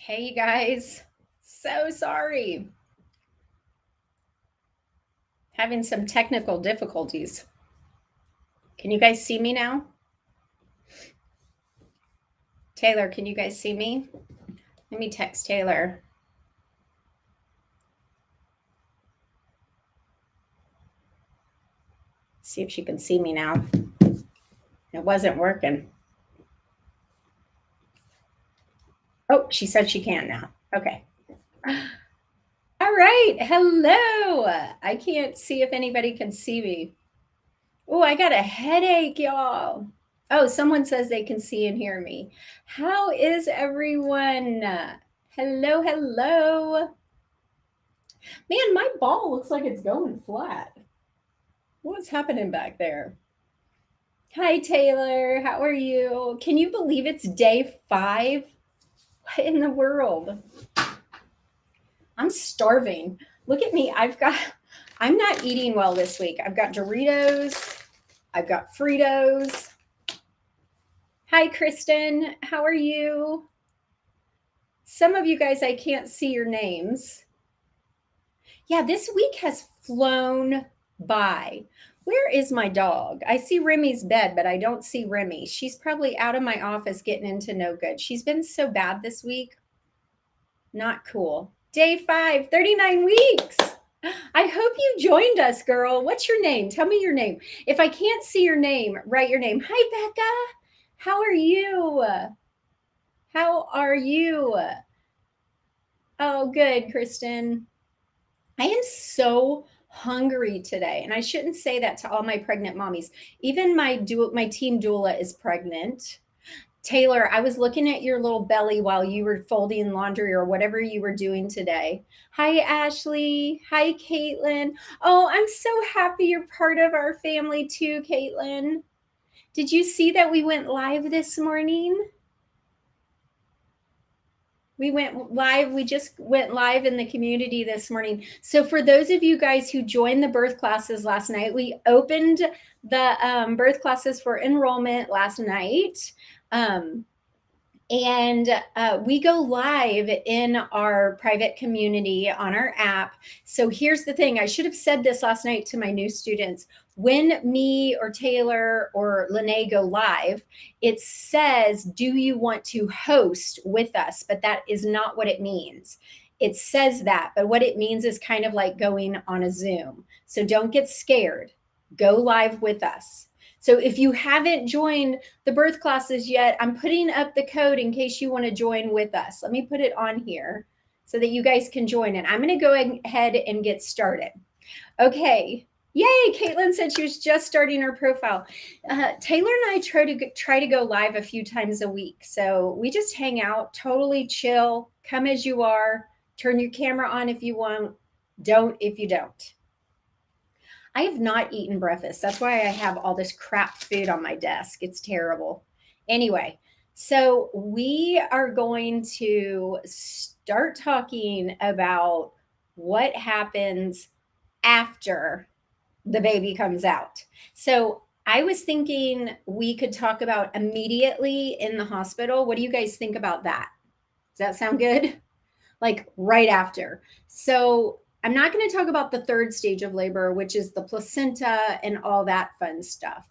Hey, you guys. So sorry. Having some technical difficulties. Can you guys see me now? Taylor, can you guys see me? Let me text Taylor. See if she can see me now. It wasn't working. Oh, she said she can now. Okay. All right. Hello. I can't see if anybody can see me. Oh, I got a headache, y'all. Oh, someone says they can see and hear me. How is everyone? Hello, hello. Man, my ball looks like it's going flat. What's happening back there? Hi, Taylor. How are you? Can you believe it's day 5? What in the world? I'm starving. Look at me. I'm not eating well this week. I've got Doritos. I've got Fritos. Hi, Kristen. How are you? Some of you guys, I can't see your names. Yeah, this week has flown by. Where is my dog? I see Remy's bed, but I don't see Remy. She's probably out of my office getting into no good. She's been so bad this week. Not cool. Day 5, 39 weeks. I hope you joined us, girl. What's your name? Tell me your name. If I can't see your name, write your name. Hi, Becca. How are you? How are you? Oh, good, Kristen. I am so hungry today, and I shouldn't say that to all my pregnant mommies. Even my team doula is pregnant. Taylor, I was looking at your little belly while you were folding laundry or whatever you were doing today. Hi, Ashley. Hi, Caitlin. Oh, I'm so happy you're part of our family too, Caitlin. Did you see that we went live this morning? We went live. We just went live in the community this morning. So for those of you guys who joined the birth classes last night, we opened the birth classes for enrollment last night. We go live in our private community on our app. So here's the thing. I should have said this last night to my new students. When me or Taylor or Lene go live, it says, do you want to host with us? But that is not what it means. It says that, but what it means is kind of like going on a Zoom. So don't get scared. Go live with us. So if you haven't joined the birth classes yet, I'm putting up the code in case you want to join with us. Let me put it on here so that you guys can join it. I'm going to go ahead and get started. Okay. Yay, Caitlin said she was just starting her profile. Taylor and I try to go live a few times a week. So we just hang out, totally chill, come as you are, turn your camera on if you want, don't if you don't. I have not eaten breakfast. That's why I have all this crap food on my desk. It's terrible. Anyway, so we are going to start talking about what happens after the baby comes out. So I was thinking we could talk about immediately in the hospital. What do you guys think about that? Does that sound good? Like right after. So I'm not going to talk about the 3rd stage of labor, which is the placenta and all that fun stuff.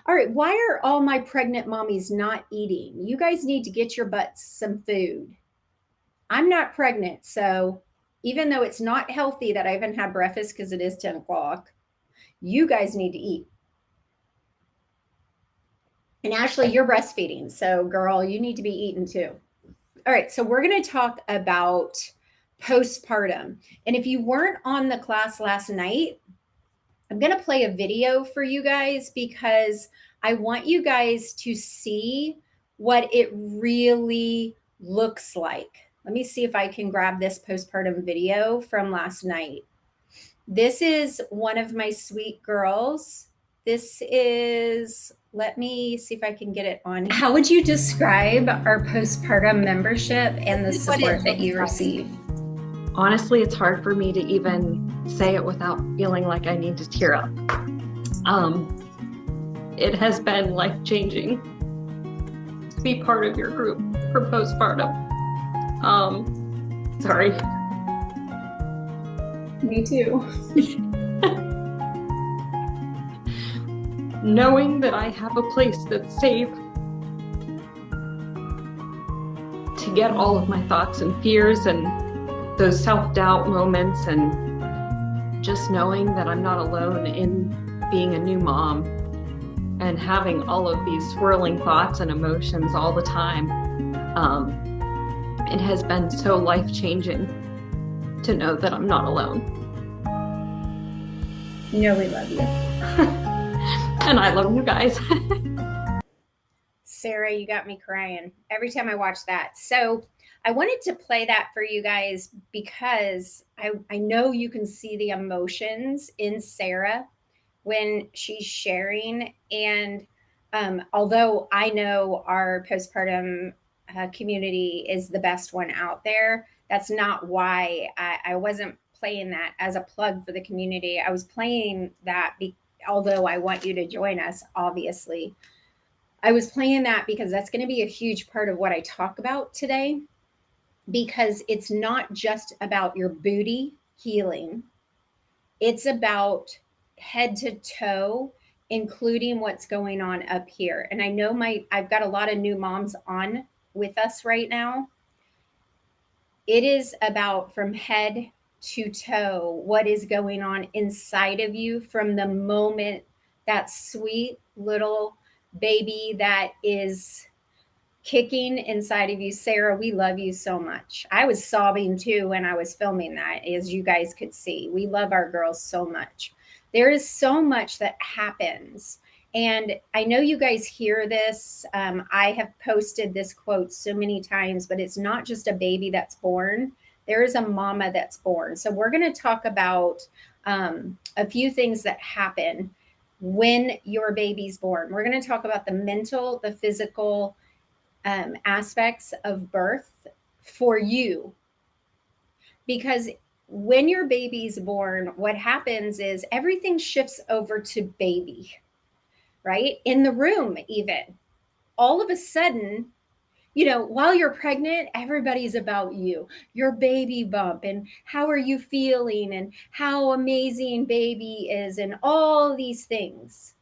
All right. Why are all my pregnant mommies not eating? You guys need to get your butts some food. I'm not pregnant. So even though it's not healthy that I haven't had breakfast because it is 10 o'clock, you guys need to eat. And Ashley, you're breastfeeding. So girl, you need to be eating too. All right. So we're going to talk about postpartum. And if you weren't on the class last night, I'm going to play a video for you guys because I want you guys to see what it really looks like. Let me see if I can grab this postpartum video from last night. This is one of my sweet girls. This is, let me see if I can get it on. How would you describe our postpartum membership and the support that you receive? Honestly, it's hard for me to even say it without feeling like I need to tear up. It has been life-changing to be part of your group for postpartum. Sorry. Me too. Knowing that I have a place that's safe to get all of my thoughts and fears and those self-doubt moments, and just knowing that I'm not alone in being a new mom and having all of these swirling thoughts and emotions all the time. It has been so life-changing to know that I'm not alone. You know we love you. And I love you guys. Sarah, you got me crying every time I watch that. So I wanted to play that for you guys because I know you can see the emotions in Sarah when she's sharing. And although I know our postpartum community is the best one out there, that's not why I wasn't playing that as a plug for the community. I was playing that although I want you to join us, obviously. I was playing that because that's going to be a huge part of what I talk about today, because it's not just about your booty healing. It's about head to toe, including what's going on up here. And I know I've got a lot of new moms on with us right now. It is about from head to toe what is going on inside of you from the moment that sweet little baby that is kicking inside of you. Sarah, we love you so much. I was sobbing too when I was filming that, as you guys could see. We love our girls so much. There is so much that happens. And I know you guys hear this. I have posted this quote so many times, but it's not just a baby that's born. There is a mama that's born. So we're going to talk about a few things that happen when your baby's born. We're going to talk about the mental, the physical, aspects of birth for you. Because when your baby's born, what happens is everything shifts over to baby, right? In the room, even. All of a sudden, while you're pregnant, everybody's about you, your baby bump, and how are you feeling, and how amazing baby is, and all these things.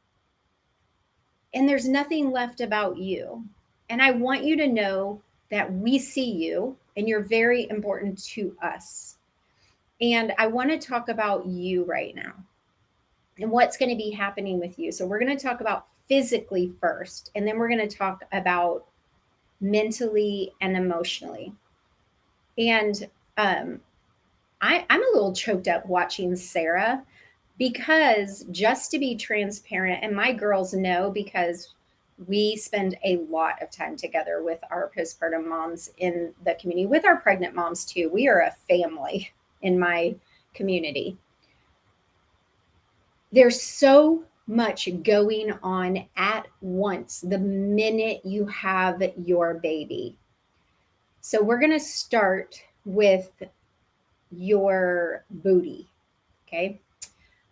And there's nothing left about you. And I want you to know that we see you and you're very important to us. And I want to talk about you right now and what's going to be happening with you. So we're going to talk about physically first, and then we're going to talk about mentally and emotionally. And I'm a little choked up watching Sarah, because just to be transparent, and my girls know because we spend a lot of time together with our postpartum moms in the community, with our pregnant moms too. We are a family in my community. There's so much going on at once the minute you have your baby. So we're going to start with your booty. Okay.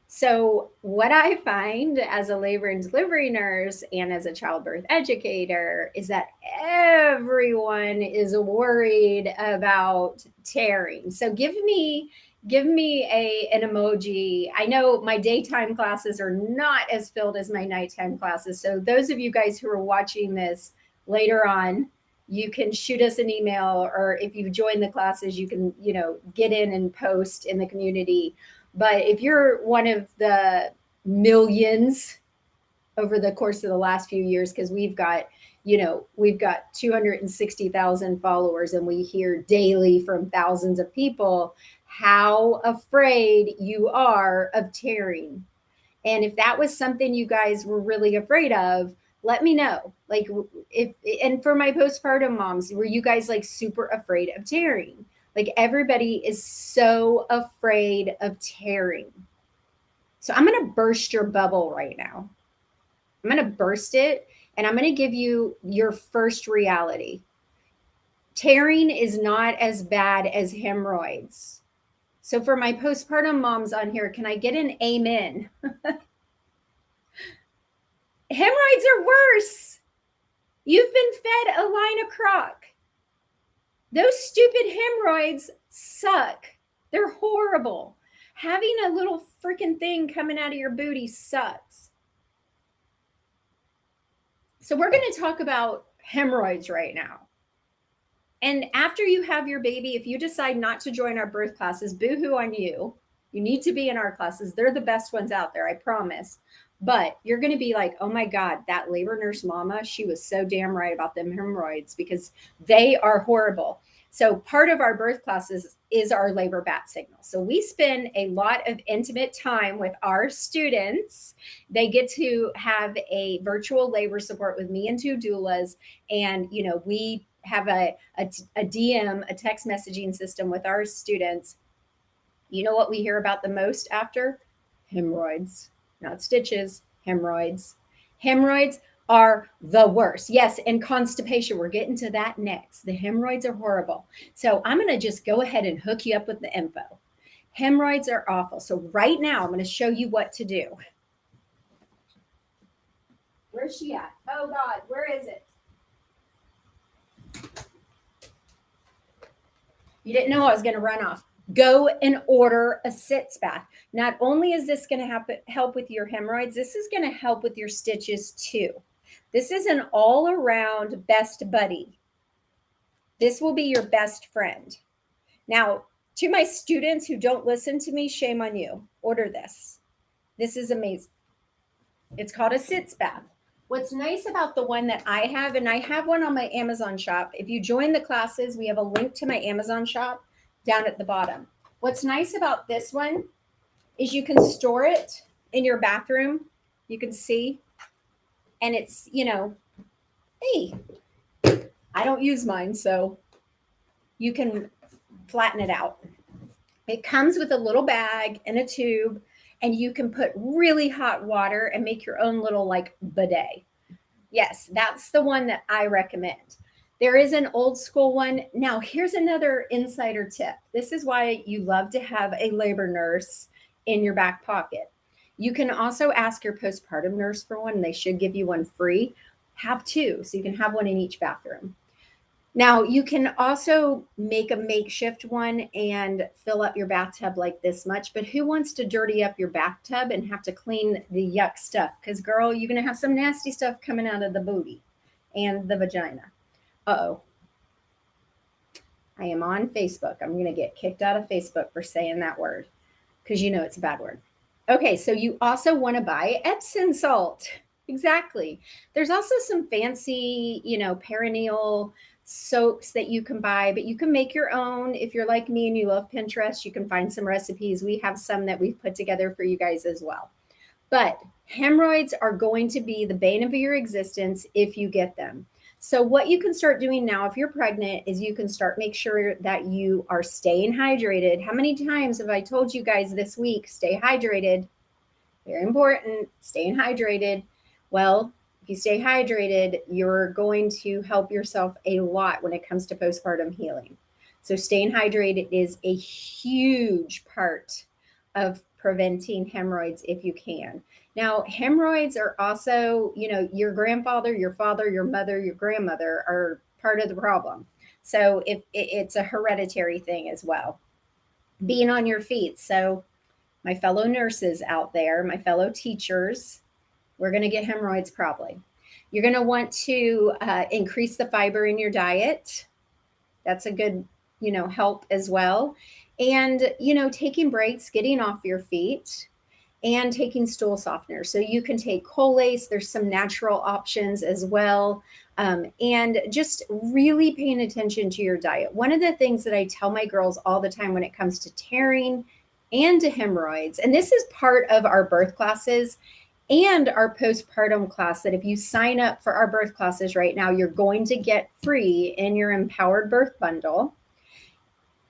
So what I find as a labor and delivery nurse and as a childbirth educator is that everyone is worried about tearing. So give me an emoji. I know my daytime classes are not as filled as my nighttime classes. So those of you guys who are watching this later on, you can shoot us an email, or if you've joined the classes, you can, get in and post in the community. But if you're one of the millions over the course of the last few years, because we've got 260,000 followers, and we hear daily from thousands of people how afraid you are of tearing. And if that was something you guys were really afraid of, let me know. Like, and for my postpartum moms, were you guys like super afraid of tearing? Like, everybody is so afraid of tearing. So I'm going to burst your bubble right now. I'm going to burst it, and I'm going to give you your first reality. Tearing is not as bad as hemorrhoids. So for my postpartum moms on here, can I get an amen? Hemorrhoids are worse. You've been fed a line of crock. Those stupid hemorrhoids suck. They're horrible. Having a little freaking thing coming out of your booty sucks. So we're going to talk about hemorrhoids right now. And after you have your baby, if you decide not to join our birth classes, boo-hoo on you. You need to be in our classes. They're the best ones out there, I promise. But you're going to be like, oh my God, that labor nurse mama, she was so damn right about them hemorrhoids, because they are horrible. So part of our birth classes is our labor bat signal. So we spend a lot of intimate time with our students. They get to have a virtual labor support with me and 2 doulas. And, we have a DM, a text messaging system with our students. You know what we hear about the most after? Hemorrhoids, not stitches, hemorrhoids. Hemorrhoids are the worst. Yes, and constipation. We're getting to that next. The hemorrhoids are horrible. So I'm going to just go ahead and hook you up with the info. Hemorrhoids are awful. So right now I'm going to show you what to do. Where's she at? Oh God, where is it? You didn't know I was going to run off. Go and order a sitz bath. Not only is this going to help with your hemorrhoids, this is going to help with your stitches too. This is an all-around best buddy. This will be your best friend. Now, to my students who don't listen to me, shame on you. Order this. This is amazing. It's called a sitz bath. What's nice about the one that I have, and I have one on my Amazon shop. If you join the classes, we have a link to my Amazon shop down at the bottom. What's nice about this one is you can store it in your bathroom. You can see, and it's, hey, I don't use mine, so you can flatten it out. It comes with a little bag and a tube, and you can put really hot water and make your own little bidet. Yes, that's the one that I recommend. There is an old school one. Now, here's another insider tip. This is why you love to have a labor nurse in your back pocket. You can also ask your postpartum nurse for one. They should give you one free. Have 2, so you can have one in each bathroom. Now, you can also make a makeshift one and fill up your bathtub like this much, but who wants to dirty up your bathtub and have to clean the yuck stuff? Because, girl, you're going to have some nasty stuff coming out of the booty and the vagina. Uh-oh. I am on Facebook. I'm going to get kicked out of Facebook for saying that word because it's a bad word. Okay, so you also want to buy Epsom salt. Exactly. There's also some fancy, perineal soaps that you can buy, but you can make your own. If you're like me and you love Pinterest, you can find some recipes. We have some that we've put together for you guys as well. But hemorrhoids are going to be the bane of your existence if you get them. So what you can start doing now if you're pregnant is you can start make sure that you are staying hydrated. How many times have I told you guys this week, stay hydrated? Very important, staying hydrated. Well, if you stay hydrated, you're going to help yourself a lot when it comes to postpartum healing. So staying hydrated is a huge part of preventing hemorrhoids if you can. Now, hemorrhoids are also, your grandfather, your father, your mother, your grandmother are part of the problem. So it's a hereditary thing as well. Being on your feet. So my fellow nurses out there, my fellow teachers, we're going to get hemorrhoids probably. You're going to want to increase the fiber in your diet. That's a good, help as well. And, taking breaks, getting off your feet, and taking stool softeners. So you can take Colace. There's some natural options as well. And just really paying attention to your diet. One of the things that I tell my girls all the time when it comes to tearing and to hemorrhoids, and this is part of our birth classes and our postpartum class, that if you sign up for our birth classes right now, you're going to get free in your Empowered Birth Bundle.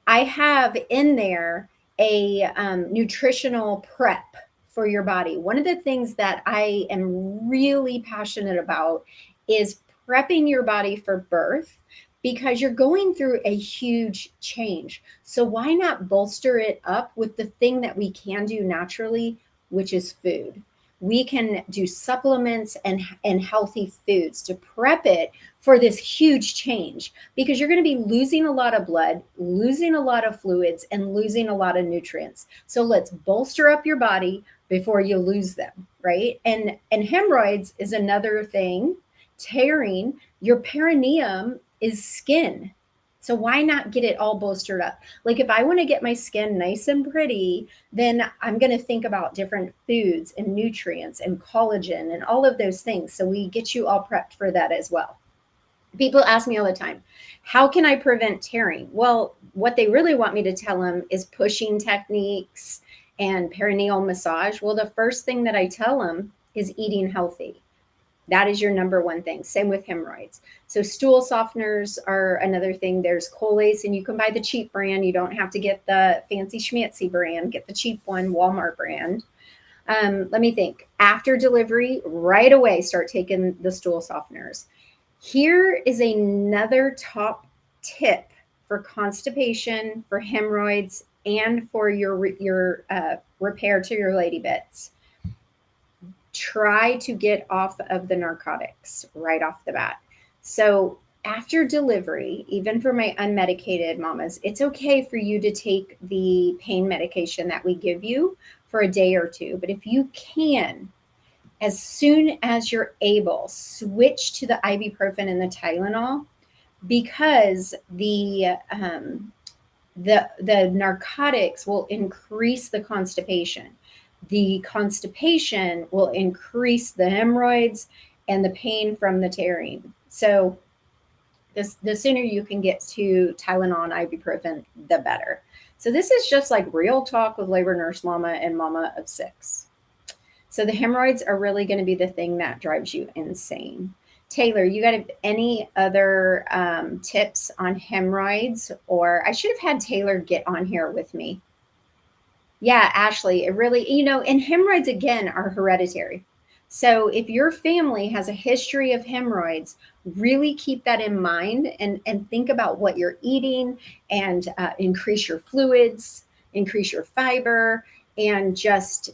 I have in there a nutritional prep for your body. One of the things that I am really passionate about is prepping your body for birth, because you're going through a huge change. So why not bolster it up with the thing that we can do naturally, which is food? we can do supplements and healthy foods to prep it for this huge change, because you're going to be losing a lot of blood, losing a lot of fluids, and losing a lot of nutrients. So let's bolster up your body before you lose them, right? And hemorrhoids is another thing. Tearing, your perineum is skin. So why not get it all bolstered up? Like if I want to get my skin nice and pretty, then I'm going to think about different foods and nutrients and collagen and all of those things. So we get you all prepped for that as well. People ask me all the time, how can I prevent tearing? Well, what they really want me to tell them is pushing techniques and perineal massage. Well, the first thing that I tell them is eating healthy. That is your number one thing. Same with hemorrhoids. So stool softeners are another thing. There's Colace, and you can buy the cheap brand. You don't have to get the fancy schmancy brand. Get the cheap one, Walmart brand. Let me think. After delivery, right away, start taking the stool softeners. Here is another top tip for constipation, for hemorrhoids, and for your repair to your lady bits. Try to get off of the narcotics right off the bat. So after delivery, even for my unmedicated mamas, it's okay for you to take the pain medication that we give you for a day or two. But if you can, as soon as you're able, switch to the ibuprofen and the Tylenol, because the narcotics will increase the constipation. The constipation will increase the hemorrhoids and the pain from the tearing. So the sooner you can get to Tylenol and ibuprofen, the better. So this is just like real talk with labor nurse mama and mama of 6. So the hemorrhoids are really going to be the thing that drives you insane. Taylor, you got any other tips on hemorrhoids? Or I should have had Taylor get on here with me. Yeah, Ashley, it really, and hemorrhoids again are hereditary. So if your family has a history of hemorrhoids, really keep that in mind and think about what you're eating, and increase your fluids, increase your fiber, and just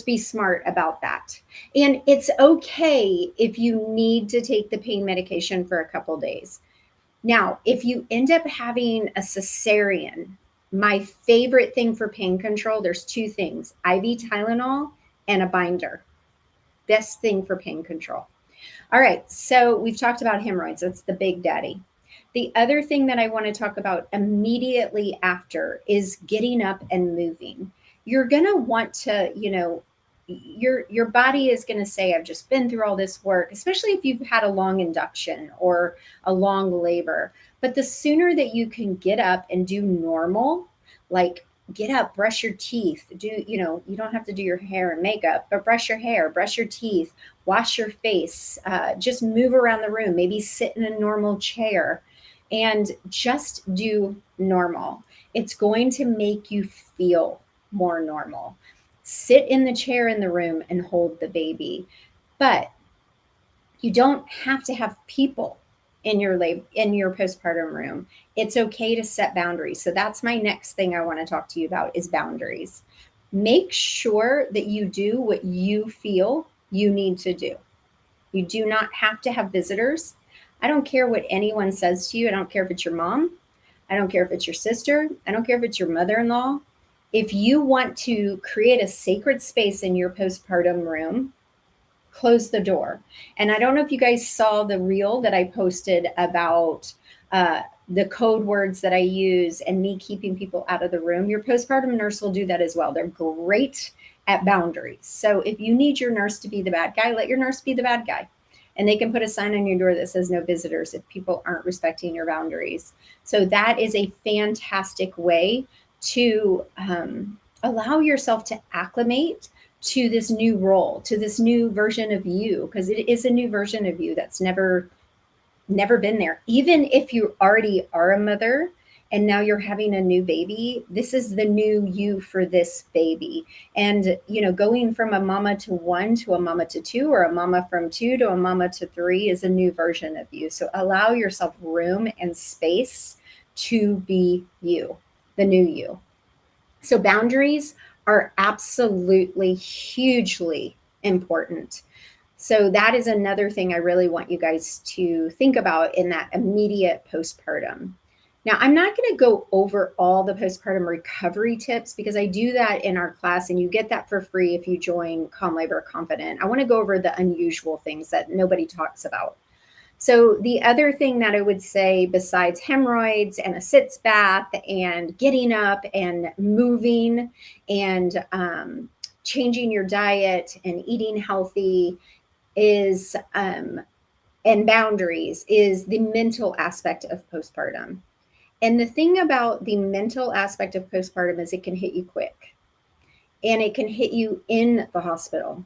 be smart about that. And it's okay if you need to take the pain medication for a couple days. Now, if you end up having a cesarean, my favorite thing for pain control, there's 2 things: IV Tylenol and a binder. Best thing for pain control. All right, so we've talked about hemorrhoids. That's the big daddy. The other thing that I want to talk about immediately after is getting up and moving. You're going to want to, your body is going to say, I've just been through all this work, especially if you've had a long induction or a long labor. But the sooner that you can get up and do normal, like get up, brush your teeth, you don't have to do your hair and makeup, but brush your hair, brush your teeth, wash your face, just move around the room, maybe sit in a normal chair and just do normal. It's going to make you feel more normal. Sit in the chair in the room and hold the baby. But you don't have to have people in your postpartum room. It's okay to set boundaries. So that's my next thing I want to talk to you about is boundaries. Make sure that you do what you feel you need to do. You do not have to have visitors. I don't care what anyone says to you. I don't care if it's your mom. I don't care if it's your sister. I don't care if it's your mother-in-law. If you want to create a sacred space in your postpartum room, close the door. And I don't know if you guys saw the reel that I posted about the code words that I use and me keeping people out of the room. Your postpartum nurse will do that as well. They're great at boundaries. So if you need your nurse to be the bad guy, let your nurse be the bad guy. And they can put a sign on your door that says no visitors if people aren't respecting your boundaries. So that is a fantastic way to allow yourself to acclimate to this new role, to this new version of you, because it is a new version of you that's never been there. Even if you already are a mother and now you're having a new baby, this is the new you for this baby. And, going from a mama to 1 to a mama to 2, or a mama from 2 to a mama to 3 is a new version of you. So allow yourself room and space to be you, the new you. So boundaries are absolutely hugely important. So that is another thing I really want you guys to think about in that immediate postpartum. Now, I'm not going to go over all the postpartum recovery tips because I do that in our class and you get that for free if you join Calm Labor Confident. I want to go over the unusual things that nobody talks about. So the other thing that I would say besides hemorrhoids and a sitz bath and getting up and moving and changing your diet and eating healthy is and boundaries is the mental aspect of postpartum. And the thing about the mental aspect of postpartum is it can hit you quick and it can hit you in the hospital.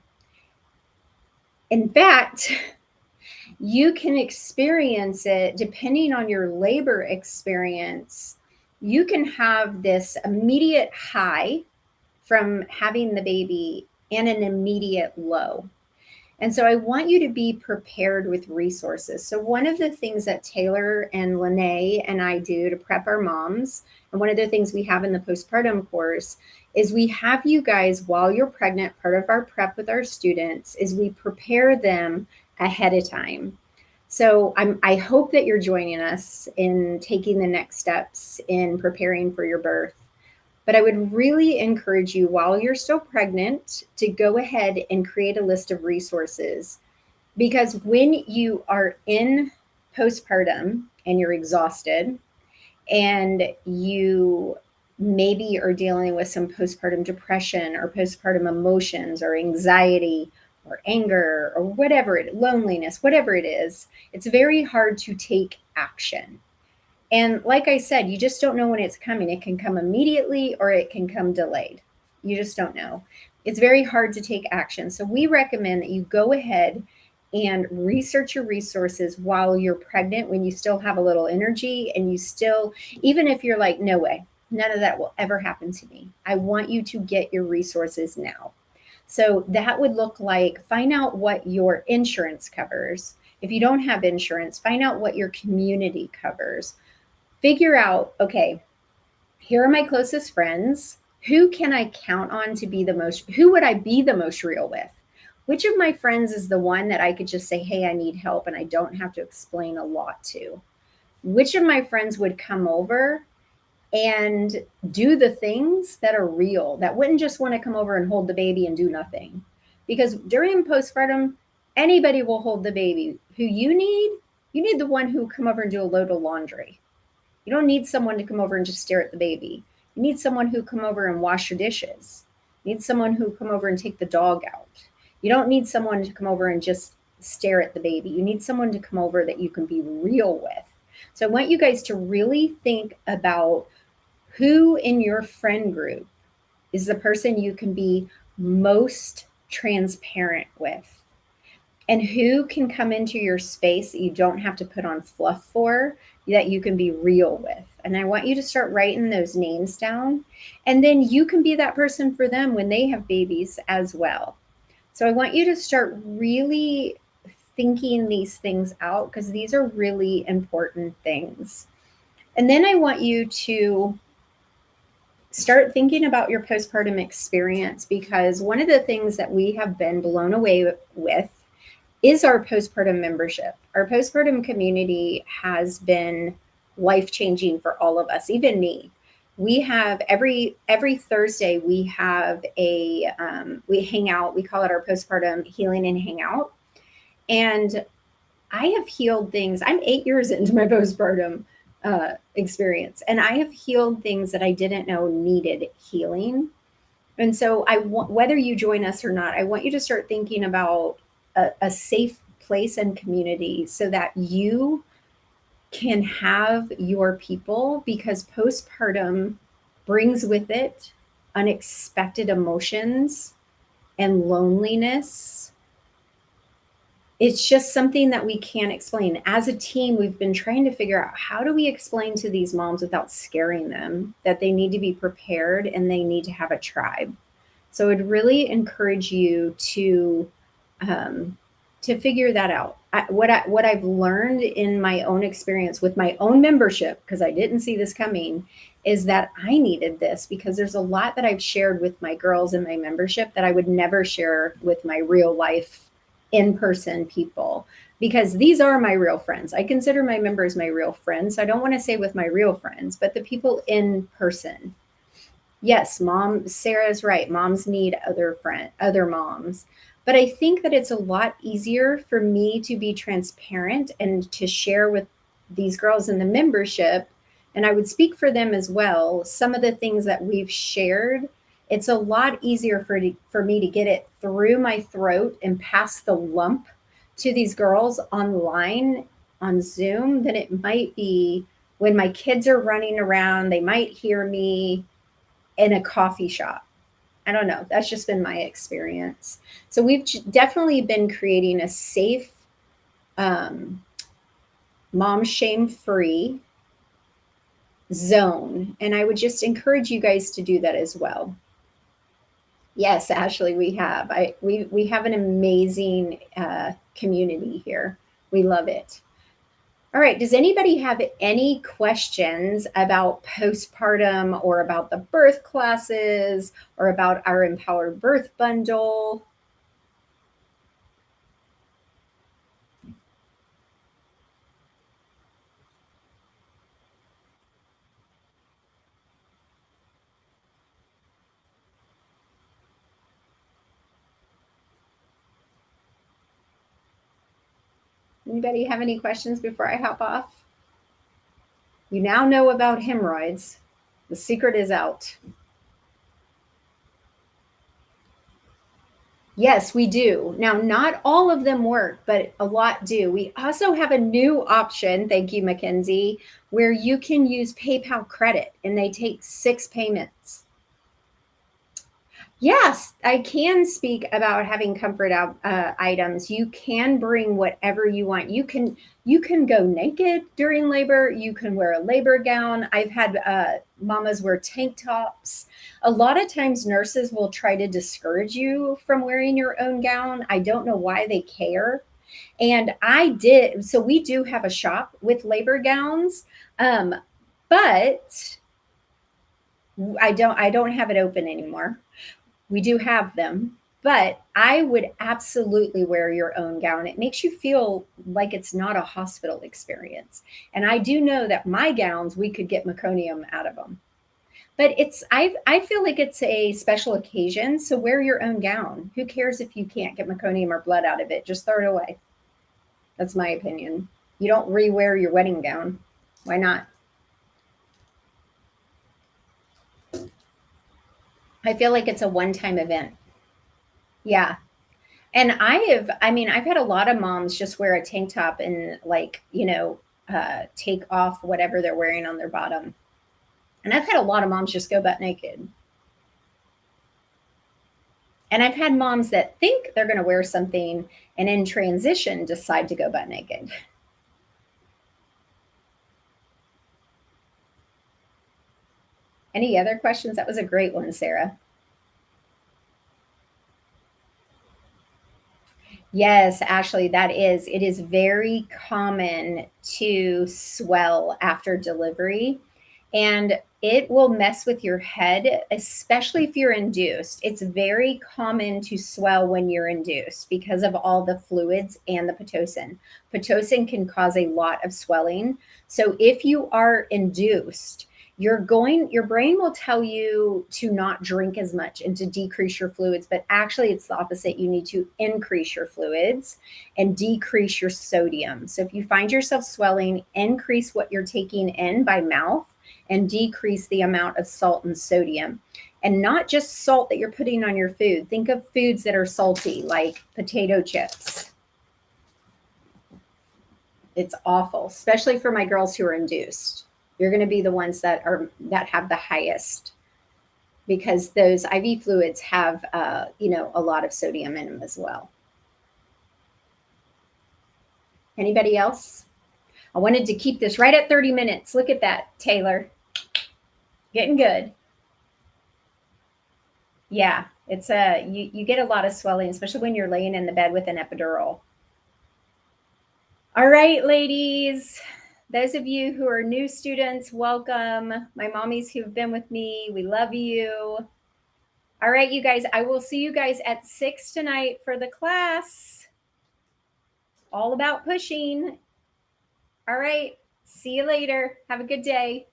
In fact, you can experience it depending on your labor experience. You can have this immediate high from having the baby and an immediate low. And so I want you to be prepared with resources. So one of the things that Taylor and Lene and I do to prep our moms, and one of the things we have in the postpartum course is we have you guys while you're pregnant, part of our prep with our students is we prepare them ahead of time. So I hope that you're joining us in taking the next steps in preparing for your birth. But I would really encourage you while you're still pregnant to go ahead and create a list of resources. Because when you are in postpartum and you're exhausted and you maybe are dealing with some postpartum depression or postpartum emotions or anxiety or anger or whatever loneliness, whatever it is, it's very hard to take action. And like I said, you just don't know when it's coming. It can come immediately or it can come delayed. You just don't know. It's very hard to take action. So we recommend that you go ahead and research your resources while you're pregnant, when you still have a little energy and you still, even if you're like, no way, none of that will ever happen to me. I want you to get your resources now. So that would look like find out what your insurance covers. If you don't have insurance, find out what your community covers. Figure out, okay, here are my closest friends. Who can I count on to be the most, who would I be the most real with? Which of my friends is the one that I could just say, hey, I need help and I don't have to explain a lot to? Which of my friends would come over and do the things that are real, that wouldn't just want to come over and hold the baby and do nothing? Because during postpartum, anybody will hold the baby. Who you need the one who come over and do a load of laundry. You don't need someone to come over and just stare at the baby. You need someone who come over and wash your dishes. You need someone who come over and take the dog out. You don't need someone to come over and just stare at the baby. You need someone to come over that you can be real with. So I want you guys to really think about who in your friend group is the person you can be most transparent with, and who can come into your space that you don't have to put on fluff for, that you can be real with. And I want you to start writing those names down. And then you can be that person for them when they have babies as well. So I want you to start really thinking these things out because these are really important things. And then I want you to start thinking about your postpartum experience, because one of the things that we have been blown away with is our postpartum membership. Our postpartum community has been life-changing for all of us, even me. We have every Thursday we have we hang out. We call it our postpartum healing and hangout. And I have healed things. I'm 8 years into my postpartum experience, and I have healed things that I didn't know needed healing. And so whether you join us or not, I want you to start thinking about a safe place and community so that you can have your people, because postpartum brings with it unexpected emotions and loneliness. It's just something that we can't explain. As a team, we've been trying to figure out how do we explain to these moms without scaring them that they need to be prepared and they need to have a tribe. So I'd really encourage you to figure that out. what I've learned in my own experience with my own membership, because I didn't see this coming, is that I needed this because there's a lot that I've shared with my girls in my membership that I would never share with my real life in person people, because these are my real friends. I consider my members my real friends. So I don't want to say with my real friends, but the people in person. Yes, mom, Sarah's right. Moms need other moms. But I think that it's a lot easier for me to be transparent and to share with these girls in the membership, and I would speak for them as well, some of the things that we've shared. It's a lot easier for me to get it through my throat and pass the lump to these girls online on Zoom than it might be when my kids are running around. They might hear me in a coffee shop. I don't know. That's just been my experience. So we've definitely been creating a safe, um, mom shame free zone. And I would just encourage you guys to do that as well. Yes, Ashley, we have. We have an amazing community here. We love it. All right. Does anybody have any questions about postpartum or about the birth classes or about our Empowered Birth Bundle? Anybody have any questions before I hop off? You now know about hemorrhoids. The secret is out. Yes, we do. Now, not all of them work, but a lot do. We also have a new option, thank you, Mackenzie, where you can use PayPal credit and they take 6 payments. Yes, I can speak about having comfort items. You can bring whatever you want. You can go naked during labor. You can wear a labor gown. I've had mamas wear tank tops. A lot of times, nurses will try to discourage you from wearing your own gown. I don't know why they care. And I did. So we do have a shop with labor gowns, but I don't have it open anymore. We do have them, but I would absolutely wear your own gown. It makes you feel like it's not a hospital experience. And I do know that my gowns, we could get meconium out of them. But I feel like it's a special occasion, so wear your own gown. Who cares if you can't get meconium or blood out of it? Just throw it away. That's my opinion. You don't rewear your wedding gown. Why not? I feel like it's a one-time event. Yeah. And I've had a lot of moms just wear a tank top and like, take off whatever they're wearing on their bottom. And I've had a lot of moms just go butt naked. And I've had moms that think they're going to wear something and in transition decide to go butt naked. Any other questions? That was a great one, Sarah. Yes, Ashley, that is. It is very common to swell after delivery, and it will mess with your head, especially if you're induced. It's very common to swell when you're induced because of all the fluids and the Pitocin. Pitocin can cause a lot of swelling. So if you are induced, your brain will tell you to not drink as much and to decrease your fluids, but actually it's the opposite. You need to increase your fluids and decrease your sodium. So if you find yourself swelling, increase what you're taking in by mouth and decrease the amount of salt and sodium. And not just salt that you're putting on your food. Think of foods that are salty, like potato chips. It's awful, especially for my girls who are induced. You're going to be the ones that have the highest, because those IV fluids have a lot of sodium in them as well. Anybody else? I wanted to keep this right at 30 minutes. Look at that, Taylor. Getting good. Yeah, you get a lot of swelling, especially when you're laying in the bed with an epidural. All right, ladies. Those of you who are new students, welcome. My mommies who've been with me, we love you. All right, you guys, I will see you guys at 6 tonight for the class. All about pushing. All right, see you later. Have a good day.